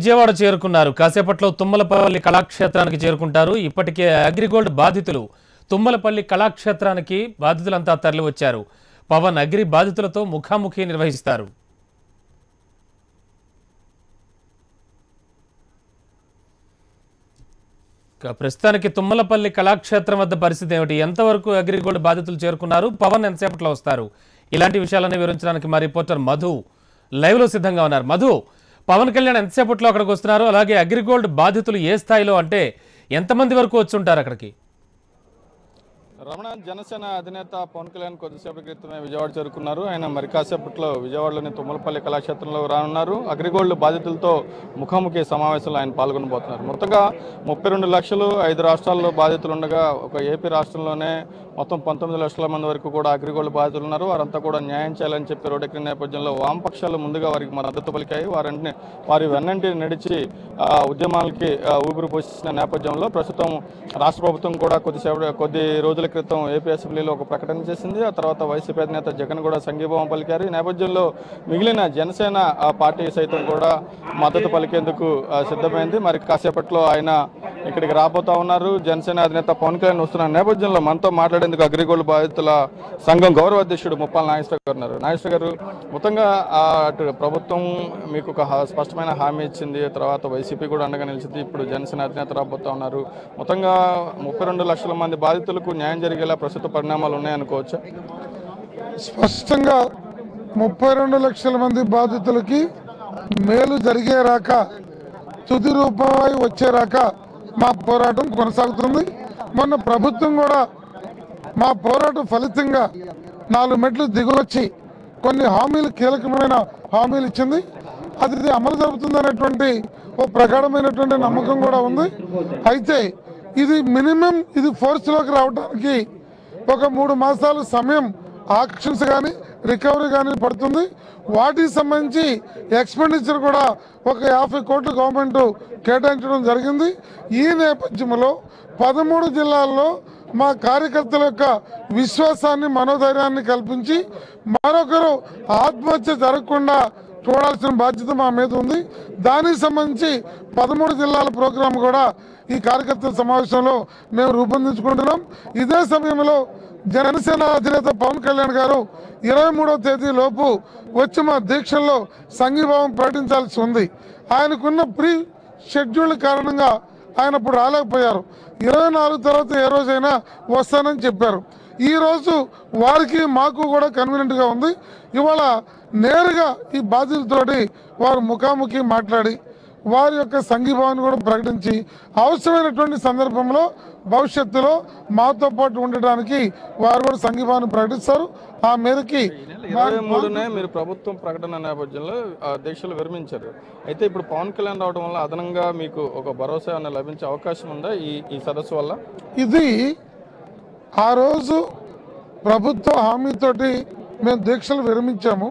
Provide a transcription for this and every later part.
విజయవాడ చేరుకున్నారు. కాసేపట్లో తుమ్మలపల్లి కళాక్షేత్రానికి చేరుకుంటారు. ఇప్పటికే అగ్రిగోల్డ్ బాధితులు తుమ్మలపల్లి కళాక్షేత్రానికి బాధితులంతా తరలివచ్చారు. పవన్ అగ్రి బాధితులతో ముఖాముఖి నిర్వహిస్తారు. ప్రస్తుతానికి తుమ్మలపల్లి కళాక్షేత్రం వద్ద పరిస్థితి ఏమిటి? ఎంతవరకు అగ్రిగోల్డ్ బాధితులు చేరుకున్నారు? పవన్ ఎంతసేపట్లో వస్తారు? ఇలాంటి విషయాలను వివరించడానికి మా రిపోర్టర్ మధు లైవ్ లో సిద్ధంగా ఉన్నారు. మధు, పవన్ కళ్యాణ్ ఎంతసేపట్లో అక్కడికి వస్తున్నారు? అలాగే అగ్రిగోల్డ్ బాధితులు ఏ స్థాయిలో, అంటే ఎంతమంది వరకు వచ్చి ఉంటారు అక్కడికి? రమణ, జనసేన అధినేత పవన్ కళ్యాణ్ కొద్దిసేపటి క్రితమే విజయవాడ చేరుకున్నారు. ఆయన మరి కాసేపట్లో విజయవాడలోని తుమ్మలపల్లి కళాక్షేత్రంలో రానున్నారు. అగ్రిగోల్డ్ బాధితులతో ముఖాముఖి సమావేశంలో ఆయన పాల్గొనబోతున్నారు. మొత్తంగా 32 లక్షలు 5 రాష్ట్రాల్లో బాధితులు ఉండగా ఒక ఏపీ రాష్ట్రంలోనే మొత్తం 19 లక్షల మంది వరకు కూడా అగ్రిగోల్డ్ బాధితులు ఉన్నారు. వారంతా కూడా న్యాయం చేయాలని చెప్పి రోడ్డెక్కిన నేపథ్యంలో వామపక్షాలు ముందుగా వారికి మద్దతు పలికాయి. వారి వెన్నంటి నడిచి ఉద్యమాలకి ఊపిరి పోసిన నేపథ్యంలో ప్రస్తుతం రాష్ట్ర ప్రభుత్వం కూడా కొద్ది రోజుల క్రితం ఏపీ అసెంబ్లీలో ఒక ప్రకటన చేసింది. ఆ తర్వాత వైసీపీ అధినేత జగన్ కూడా సంఘీభావం పలికారు. ఈ నేపథ్యంలో మిగిలిన జనసేన పార్టీ సైతం కూడా మద్దతు పలికేందుకు సిద్ధమైంది. మరి కాసేపట్లో ఆయన ఇక్కడికి రాబోతా ఉన్నారు. జనసేన అధినేత పవన్ కళ్యాణ్ వస్తున్న నేపథ్యంలో మనతో మాట్లాడేందుకు అగ్రిగోల్డ్ బాధితుల సంఘం గౌరవ అధ్యక్షుడు ముప్పాల నాగేశ్వర గారు ఉన్నారు. నాగేశ్వర గారు, మొత్తంగా అటు ప్రభుత్వం మీకు ఒక స్పష్టమైన హామీ ఇచ్చింది, తర్వాత వైసీపీ కూడా అండగా నిలిచింది. ఇప్పుడు జనసేన అధినేత రాబోతా ఉన్నారు. మొత్తంగా 32 లక్షల మంది బాధితులకు న్యాయం జరిగేలా ప్రస్తుత పరిణామాలు ఉన్నాయనుకోవచ్చు. స్పష్టంగా 32 లక్షల మంది బాధితులకి మేలు జరిగేరాక, తుది రూపమై వచ్చేరాక మా పోరాటం కొనసాగుతుంది. మొన్న ప్రభుత్వం కూడా మా పోరాటం ఫలితంగా 4 మెట్లు దిగువచ్చి కొన్ని హామీలు, కీలకమైన హామీలు ఇచ్చింది. అది అమలు జరుగుతుందనేటువంటి ఓ ప్రగాఢమైనటువంటి నమ్మకం కూడా ఉంది. అయితే ఇది మినిమం ఇది ఫోర్స్లోకి రావడానికి ఒక 3 మాసాలు సమయం, ఆక్షన్స్ కానీ రికవరీ కానీ పడుతుంది. వాటికి సంబంధించి ఎక్స్పెండిచర్ కూడా ఒక 50 కోట్లు గవర్నమెంట్ కేటాయించడం జరిగింది. ఈ నేపథ్యంలో 13 జిల్లాల్లో మా కార్యకర్తల యొక్క విశ్వాసాన్ని, మనోధైర్యాన్ని కల్పించి మరొకరు ఆత్మహత్య జరగకుండా చూడాల్సిన బాధ్యత మా మీద ఉంది. దానికి సంబంధించి 13 జిల్లాల ప్రోగ్రాం కూడా ఈ కార్యకర్తల సమావేశంలో మేము రూపొందించుకుంటున్నాం. ఇదే సమయంలో జనసేన అధినేత పవన్ కళ్యాణ్ గారు 23వ తేదీ లోపు వచ్చి మా దీక్షల్లో సంఘీభావం ప్రకటించాల్సి ఉంది. ఆయనకున్న ప్రీ షెడ్యూల్ కారణంగా ఆయన ఇప్పుడు రాలేకపోయారు. 24 తర్వాత ఏ రోజైనా వస్తానని చెప్పారు. ఈరోజు వారికి మాకు కూడా కన్వీనియంట్గా ఉంది. ఇవాళ నేరుగా ఈ బాధితులతోటి వారు ముఖాముఖి మాట్లాడి వారి యొక్క సంఘీభావాన్ని కూడా ప్రకటించి అవసరమైనటువంటి సందర్భంలో భవిష్యత్తులో మాతో పాటు ఉండడానికి వారు కూడా సంఘీభావాన్ని ప్రకటిస్తారు. ఆ మేరకి 23నే మీరు ప్రభుత్వం ప్రకటన నేపథ్యంలో దీక్షలు విరమించారు. అయితే ఇప్పుడు పవన్ కళ్యాణ్ రావడం వల్ల అదనంగా మీకు ఒక భరోసా లభించే అవకాశం ఉందా ఈ సదస్సు వల్ల? ఇది ఆ రోజు ప్రభుత్వ హామీతోటి మేము దీక్షలు విరమించాము.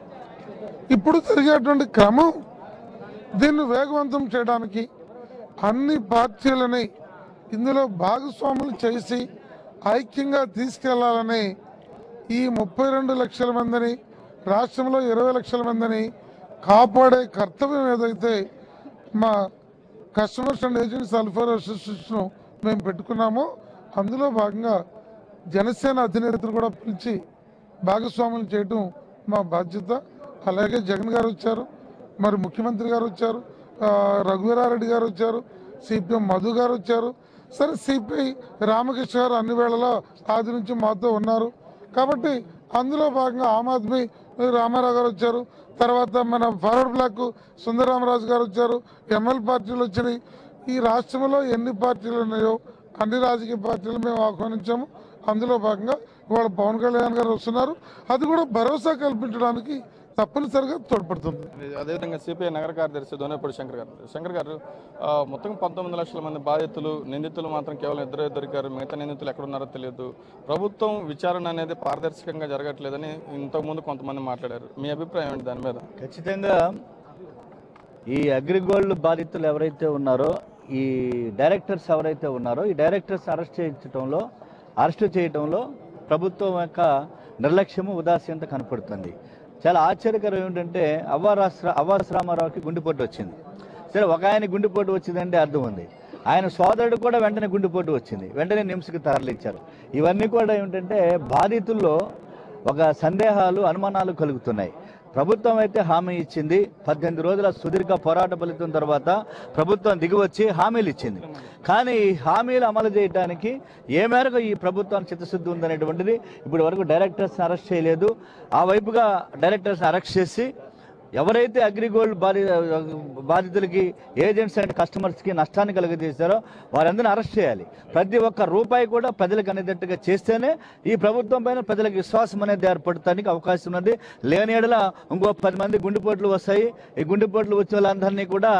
ఇప్పుడు జరిగేటువంటి క్రమం దీన్ని వేగవంతం చేయడానికి అన్ని పార్టీలని ఇందులో భాగస్వాములు చేసి ఐక్యంగా తీసుకెళ్లాలని ఈ 32 లక్షల మందిని, రాష్ట్రంలో 20 లక్షల మందిని కాపాడే కర్తవ్యం ఏదైతే మా customers and agents welfare association మేము పెట్టుకున్నామో అందులో భాగంగా జనసేన అధినేతలు కూడా పిలిచి భాగస్వాములు చేయడం మా బాధ్యత. అలాగే జగన్ గారు వచ్చారు, మరి ముఖ్యమంత్రి గారు వచ్చారు, రఘువీరారెడ్డి గారు వచ్చారు, సిపిఎం మధు గారు వచ్చారు. సరే, సిపిఐ రామకృష్ణ గారు అన్ని వేళలో ఆది నుంచి మాతో ఉన్నారు. కాబట్టి అందులో భాగంగా ఆమ్ ఆద్మీ రామారావు గారు వచ్చారు. తర్వాత మన ఫార్వర్డ్ బ్లాక్ సుందరరామరాజు గారు వచ్చారు. ఎంఎల్ పార్టీలు వచ్చినాయి. ఈ రాష్ట్రంలో ఎన్ని పార్టీలు ఉన్నాయో అన్ని రాజకీయ పార్టీలు మేము ఆహ్వానించాము. అందులో భాగంగా ఇవాళ పవన్ కళ్యాణ్ గారు వస్తున్నారు. అది కూడా భరోసా కల్పించడానికి తప్పనిసరిగా తోడ్పడుతుంది. అదేవిధంగా సిపిఐ నగర కార్యదర్శి దోనేపూడి శంకర్ గారు మొత్తం 19 లక్షల మంది బాధితులు, నిందితులు మాత్రం కేవలం 2 దొరికారు. మిగతా నిందితులు ఎక్కడున్నారో తెలియదు. ప్రభుత్వం విచారణ అనేది పారదర్శకంగా జరగట్లేదని ఇంతకుముందు కొంతమంది మాట్లాడారు. మీ అభిప్రాయం ఏంటి దాని మీద? ఖచ్చితంగా ఈ అగ్రిగోల్డ్ బాధితులు ఎవరైతే ఉన్నారో, ఈ డైరెక్టర్స్ ఎవరైతే ఉన్నారో, ఈ డైరెక్టర్స్ అరెస్ట్ చేయడంలో ప్రభుత్వం యొక్క నిర్లక్ష్యము, ఉదాసీనత కనపడుతుంది. చాలా ఆశ్చర్యకరం ఏంటంటే అవ్వాస్ రామారావుకి గుండెపోటు వచ్చింది. సరే ఒక ఆయన గుండెపోటు వచ్చిందంటే అర్థం ఉంది, ఆయన సోదరుడు కూడా వెంటనే గుండెపోటు వచ్చింది, వెంటనే నిమ్స్కి తరలించారు. ఇవన్నీ కూడా ఏమిటంటే బాధితుల్లో ఒక సందేహాలు అనుమానాలు కలుగుతున్నాయి. ప్రభుత్వం అయితే హామీ ఇచ్చింది, 18 రోజుల సుదీర్ఘ పోరాట ఫలితం తర్వాత ప్రభుత్వం దిగివచ్చి హామీలు ఇచ్చింది. కానీ ఈ హామీలు అమలు చేయడానికి ఏ మేరకు ఈ ప్రభుత్వానికి చిత్తశుద్ధి ఉందనేటువంటిది ఇప్పటి వరకు డైరెక్టర్స్ని అరెస్ట్ చేయలేదు. ఆ వైపుగా డైరెక్టర్స్ని అరెస్ట్ చేసి ఎవరైతే అగ్రిగోల్డ్ బాధితులకి ఏజెంట్స్ అండ్ కస్టమర్స్కి నష్టాన్ని కలుగజేశారో వారందరినీ అరెస్ట్ చేయాలి. ప్రతి ఒక్క రూపాయి కూడా ప్రజలకు అనేటట్టుగా చేస్తేనే ఈ ప్రభుత్వం పైన ప్రజలకు విశ్వాసం అనేది ఏర్పడటానికి అవకాశం ఉన్నది. లేని ఎడల ఇంకో 10 మంది గుండెపోట్లు వస్తాయి. ఈ గుండెపోట్లు వచ్చే వాళ్ళందరినీ కూడా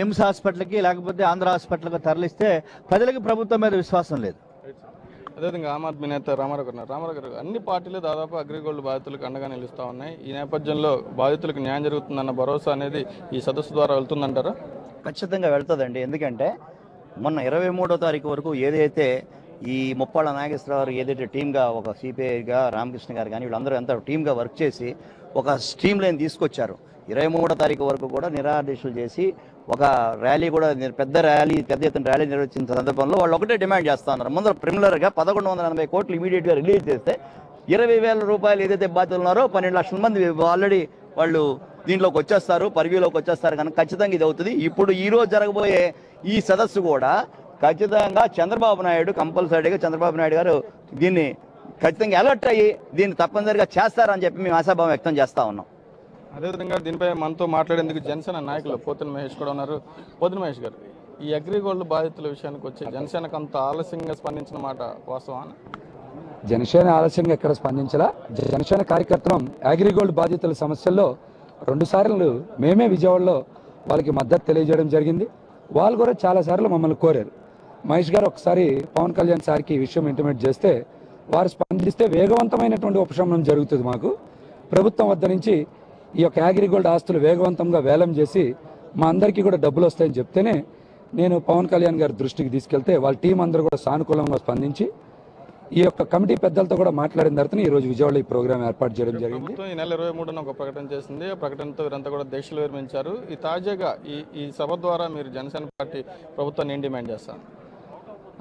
నిమ్స్ హాస్పిటల్కి లేకపోతే ఆంధ్ర హాస్పిటల్కి తరలిస్తే ప్రజలకు ప్రభుత్వం మీద విశ్వాసం లేదు. అదేవిధంగా ఆమ్ ఆద్మీ నేత రామారావు గారు అన్ని పార్టీలు దాదాపు అగ్రిగోల్డ్ బాధితులకు అండగా నిలుస్తూ ఉన్నాయి. ఈ నేపథ్యంలో బాధితులకు న్యాయం జరుగుతుందన్న భరోసా అనేది ఈ సదస్సు ద్వారా వెళ్తుందంటారా? ఖచ్చితంగా వెళ్తుందండి. ఎందుకంటే మొన్న 23వ తారీఖు వరకు ఏదైతే ఈ ముప్పాళ్ళ నాగేశ్వరరావు ఏదైతే టీమ్గా ఒక సిపిఐగా రామకృష్ణ గారు కానీ వీళ్ళందరూ ఎంత టీమ్గా వర్క్ చేసి ఒక స్ట్రీమ్ లైన్ తీసుకొచ్చారు. 23వ తారీఖు వరకు కూడా నిరాదేశాలు చేసి ఒక ర్యాలీ కూడా పెద్ద ఎత్తున ర్యాలీ నిర్వహించిన సందర్భంలో వాళ్ళు ఒకటే డిమాండ్ చేస్తూ ఉన్నారు. ముందర ప్రిమిలర్గా 1180 కోట్లు ఇమీడియట్గా రిలీజ్ చేస్తే 20,000 రూపాయలు ఏదైతే బాధ్యతలు ఉన్నారో 12 లక్షల మంది ఆల్రెడీ వాళ్ళు దీంట్లోకి వచ్చేస్తారు, పరివ్యూలోకి వచ్చేస్తారు. కనుక ఖచ్చితంగా ఇది అవుతుంది. ఇప్పుడు ఈరోజు జరగబోయే ఈ సదస్సు కూడా ఖచ్చితంగా చంద్రబాబు నాయుడు కంపల్సరీగా చంద్రబాబు నాయుడు గారు దీన్ని ఖచ్చితంగా అలర్ట్ అయ్యి దీన్ని తప్పనిసరిగా చేస్తారని చెప్పి మేము ఆశాభావం వ్యక్తం చేస్తూ ఉన్నాం. అదేవిధంగా దీనిపై మనతో మాట్లాడేందుకు జనసేన నాయకులు పోతిన మహేష్ కూడా ఉన్నారు. పోతిన మహేష్ గారు, ఈ అగ్రిగోల్డ్ బాధితుల విషయానికి వచ్చి జనసేనకు అంత ఆలస్యంగా స్పందించిన మాట వాస్తవా? జనసేన ఆలస్యంగా ఎక్కడ స్పందించాలా? జనసేన కార్యకర్తలం అగ్రిగోల్డ్ బాధితుల సమస్యల్లో 2 సార్లు మేమే విజయవాడలో వాళ్ళకి మద్దతు తెలియజేయడం జరిగింది. వాళ్ళు కూడా చాలాసార్లు మమ్మల్ని కోరారు. మహేష్ గారు ఒకసారి పవన్ కళ్యాణ్ సార్కి ఈ విషయం ఇంటిమేట్ చేస్తే వారు స్పందిస్తే వేగవంతమైనటువంటి ఉపశమనం జరుగుతుంది. మాకు ప్రభుత్వం వద్ద నుంచి ఈ యొక్క అగ్రిగోల్డ్ ఆస్తులు వేగవంతంగా వేలం చేసి మా అందరికీ కూడా డబ్బులు వస్తాయని చెప్తేనే నేను పవన్ కళ్యాణ్ గారి దృష్టికి తీసుకెళ్తే వాళ్ళ టీం అందరూ కూడా సానుకూలంగా స్పందించి ఈ యొక్క కమిటీ పెద్దలతో కూడా మాట్లాడిన తర్వాత ఈ రోజు విజయవాడలో ఈ ప్రోగ్రాం ఏర్పాటు చేయడం జరిగింది. ఈ నెల 23న ఒక ప్రకటన చేసింది. ఆ ప్రకటనతో వీరంతా కూడా దీక్షలు విరమించారు. ఈ తాజాగా ఈ సభ ద్వారా మీరు జనసేన పార్టీ ప్రభుత్వాన్ని ఏం డిమాండ్ చేస్తారు?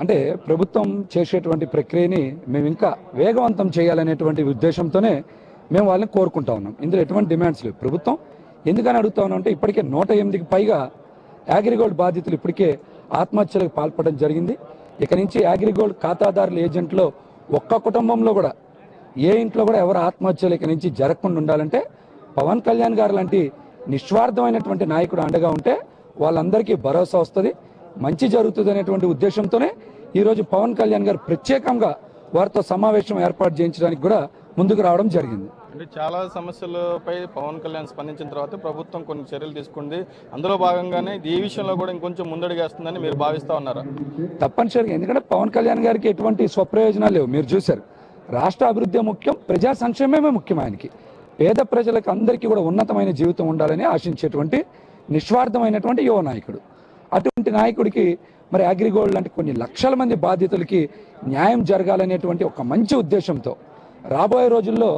అంటే ప్రభుత్వం చేసేటువంటి ప్రక్రియని మేము ఇంకా వేగవంతం చేయాలనేటువంటి ఉద్దేశంతోనే మేము వాళ్ళని కోరుకుంటా ఉన్నాం. ఇందులో ఎటువంటి డిమాండ్స్ లేవు. ప్రభుత్వం ఎందుకని అడుగుతా ఉన్నాం అంటే ఇప్పటికే 108కి పైగా అగ్రిగోల్డ్ బాధితులు ఇప్పటికే ఆత్మహత్యలకు పాల్పడడం జరిగింది. ఇక నుంచి అగ్రిగోల్డ్ ఖాతాదారుల ఏజెంట్లో ఒక్క కుటుంబంలో కూడా ఏ ఇంట్లో కూడా ఎవరు ఆత్మహత్యలు ఇక నుంచి జరగకుండా ఉండాలంటే పవన్ కళ్యాణ్ గారు లాంటి నిస్వార్థమైనటువంటి నాయకుడు అండగా ఉంటే వాళ్ళందరికీ భరోసా వస్తుంది, మంచి జరుగుతుంది అనేటువంటి ఉద్దేశంతోనే ఈరోజు పవన్ కళ్యాణ్ గారు ప్రత్యేకంగా వారితో సమావేశం ఏర్పాటు చేయించడానికి కూడా ముందుకు రావడం జరిగింది. అంటే చాలా సమస్యలపై పవన్ కళ్యాణ్ స్పందించిన తర్వాత ప్రభుత్వం కొన్ని చర్యలు తీసుకుంది. అందులో భాగంగానే ఈ విషయంలో కూడా ఇంకొంచెం ముందడుగేస్తుందని మీరు భావిస్తా ఉన్నారా? తప్పనిసరిగా. ఎందుకంటే పవన్ కళ్యాణ్ గారికి ఎటువంటి స్వప్రయోజనాలు లేవు. మీరు చూశారు, రాష్ట్ర అభివృద్ధి ముఖ్యం, ప్రజా సంక్షేమమే ముఖ్యం. ఆయనకి పేద ప్రజలకు అందరికీ కూడా ఉన్నతమైన జీవితం ఉండాలని ఆశించేటువంటి నిస్వార్థమైనటువంటి యువ నాయకుడు. అటువంటి నాయకుడికి మరి అగ్రిగోల్డ్ లాంటి కొన్ని లక్షల మంది బాధితులకి న్యాయం జరగాలనేటువంటి ఒక మంచి ఉద్దేశంతో రాబోయే రోజుల్లో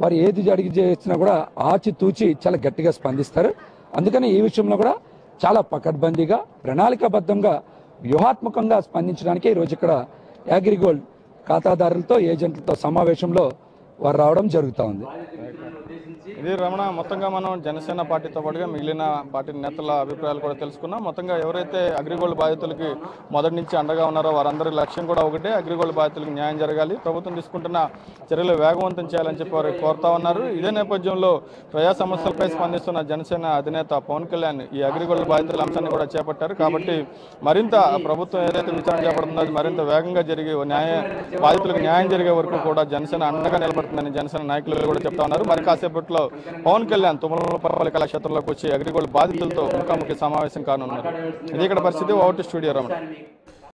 వారు ఏది అడిగి చేసినా కూడా ఆచితూచి చాలా గట్టిగా స్పందిస్తారు. అందుకని ఈ విషయంలో కూడా చాలా పకడ్బందీగా ప్రణాళికాబద్ధంగా వ్యూహాత్మకంగా స్పందించడానికి ఈరోజు ఇక్కడ అగ్రిగోల్డ్ ఖాతాదారులతో ఏజెంట్లతో సమావేశంలో వారు రావడం జరుగుతూ ఉంది. ఇది రమణ, మొత్తంగా మనం జనసేన పార్టీతో పాటుగా మిగిలిన పార్టీ నేతల అభిప్రాయాలు కూడా తెలుసుకున్నాం. మొత్తంగా ఎవరైతే అగ్రిగోల్డ్ బాధితులకి మొదటి నుంచి అండగా ఉన్నారో వారందరి లక్ష్యం కూడా ఒకటే, అగ్రిగోల్డ్ బాధితులకు న్యాయం జరగాలి, ప్రభుత్వం తీసుకుంటున్న చర్యలు వేగవంతం చేయాలని చెప్పి వారు కోరుతా ఉన్నారు. ఇదే నేపథ్యంలో ప్రజా సమస్యలపై స్పందిస్తున్న జనసేన అధినేత పవన్ కళ్యాణ్ ఈ అగ్రిగోల్డ్ బాధితుల అంశాన్ని కూడా చేపట్టారు. కాబట్టి మరింత ప్రభుత్వం ఏదైతే విచారణ చేపడుతుందో అది మరింత వేగంగా జరిగి బాధితులకు న్యాయం జరిగే వరకు కూడా జనసేన అండగా నిలబడుతుందని జనసేన నాయకులు కూడా చెప్తా ఉన్నారు. మరి కాసేపట్లో పవన్ కళ్యాణ్ తుమ్మలపల్లి కళాక్షేత్రంలోకి వచ్చి అగ్రిగోల్డ్ బాధితులతో ముఖాముఖి సమావేశం కానున్నారు. ఇది ఇక్కడ పరిస్థితి. Over to studio Ramana.